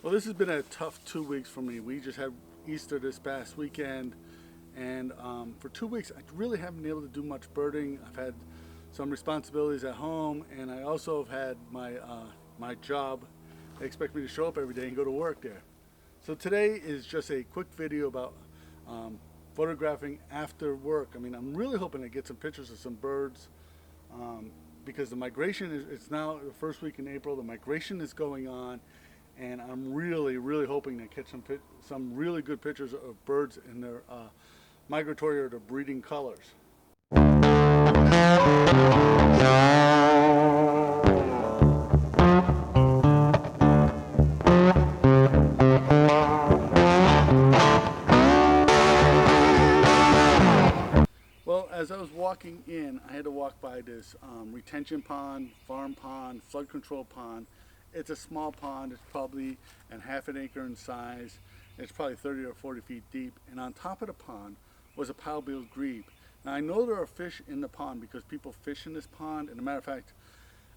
Well, this has been a tough 2 weeks for me. We just had Easter this past weekend, and for 2 weeks, I really haven't been able to do much birding. I've had some responsibilities at home, and I also have had my job. They expect me to show up every day and go to work there. So today is just a quick video about photographing after work. I mean, I'm really hoping to get some pictures of some birds because the migration it's now the first week in April. The migration is going on, and I'm really hoping to catch some really good pictures of birds in their migratory or their breeding colors. Well, as I was walking in, I had to walk by this retention pond, farm pond, flood control pond. It's a small pond. It's probably a half an acre in size. It's probably 30 or 40 feet deep. And on top of the pond was a pale-billed grebe. Now, I know there are fish in the pond because people fish in this pond. And as a matter of fact,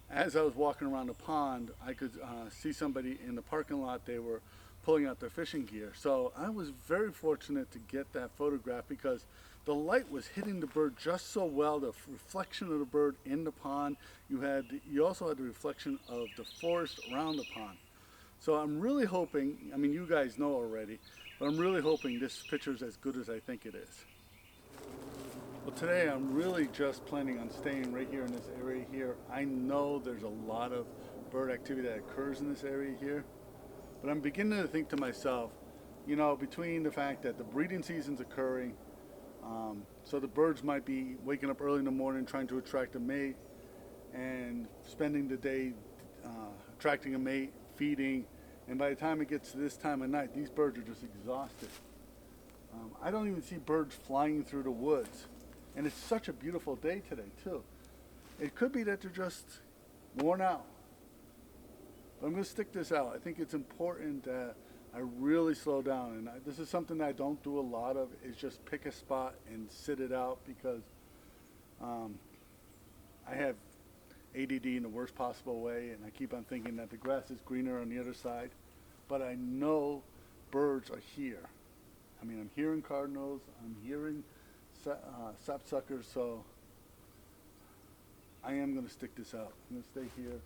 as I was walking around the pond, I could see somebody in the parking lot. They were pulling out their fishing gear. So I was very fortunate to get that photograph because the light was hitting the bird just so well. The reflection of the bird in the pond. You also had the reflection of the forest around the pond. So I'm really hoping, I mean, you guys know already, but I'm really hoping this picture is as good as I think it is. Well, today I'm really just planning on staying right here in this area here. I know there's a lot of bird activity that occurs in this area here, but I'm beginning to think to myself, you know, between the fact that the breeding season's occurring, so the birds might be waking up early in the morning trying to attract a mate and spending the day attracting a mate, feeding, and by the time it gets to this time of night, these birds are just exhausted. I don't even see birds flying through the woods, and it's such a beautiful day today too. It could be that they're just worn out, but I'm going to stick this out. I think it's important that I really slow down, and this is something that I don't do a lot of, is just pick a spot and sit it out because I have ADD in the worst possible way, and I keep on thinking that the grass is greener on the other side, but I know birds are here. I mean, I'm hearing cardinals, I'm hearing sapsuckers, so I am going to stick this out. I'm going to stay here.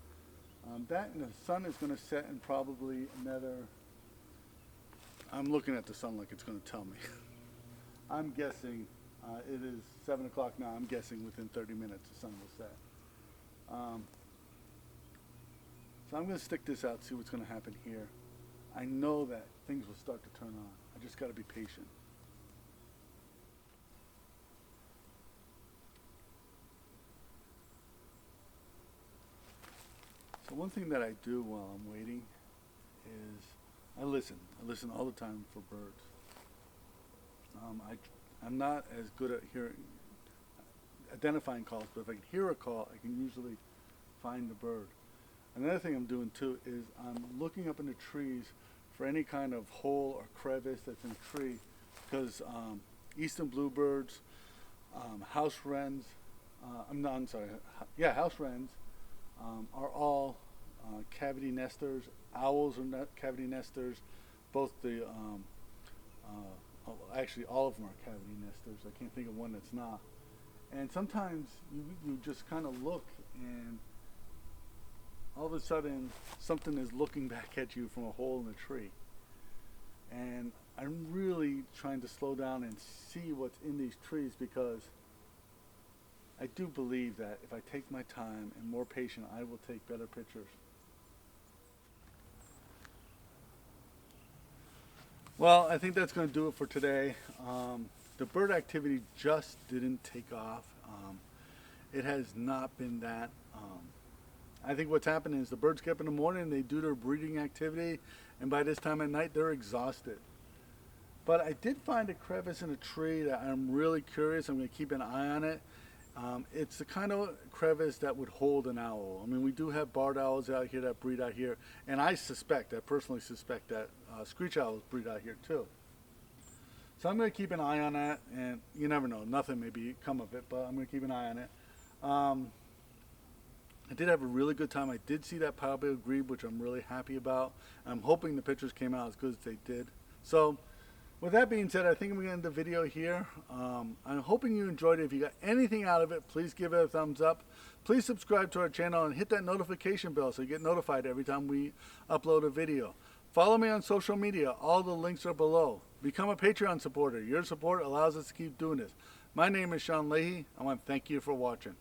That and the sun is going to set in probably another, I'm looking at the sun like it's going to tell me. I'm guessing, it is 7 o'clock now, I'm guessing within 30 minutes the sun will set. So I'm going to stick this out, see what's going to happen here. I know that things will start to turn on. I just got to be patient. So one thing that I do while I'm waiting is I listen. I listen all the time for birds. I'm not as good at identifying calls, but if I can hear a call, I can usually find the bird. Another thing I'm doing too is I'm looking up in the trees for any kind of hole or crevice that's in the tree, because eastern bluebirds, house wrens, house wrens are all cavity nesters. Owls are cavity nesters. Both the actually all of them are cavity nesters. I can't think of one that's not. And sometimes you just kind of look, and all of a sudden something is looking back at you from a hole in the tree. And I'm really trying to slow down and see what's in these trees, because I do believe that if I take my time and more patient, I will take better pictures. Well, I think that's going to do it for today. The bird activity just didn't take off. It has not been that. I think what's happening is the birds get up in the morning, they do their breeding activity, and by this time at night they're exhausted. But I did find a crevice in a tree that I'm really curious. I'm going to keep an eye on it. It's the kind of crevice that would hold an owl. I mean, we do have barred owls out here that breed out here, and I personally suspect that screech owls breed out here too. So I'm going to keep an eye on that, and you never know, nothing may come of it, but I'm going to keep an eye on it. I did have a really good time. I did see that paleo grebe, which I'm really happy about. I'm hoping the pictures came out as good as they did. So with that being said, I think I'm going to end the video here. I'm hoping you enjoyed it. If you got anything out of it, please give it a thumbs up. Please subscribe to our channel and hit that notification bell so you get notified every time we upload a video. Follow me on social media. All the links are below. Become a Patreon supporter. Your support allows us to keep doing this. My name is Sean Leahy. I want to thank you for watching.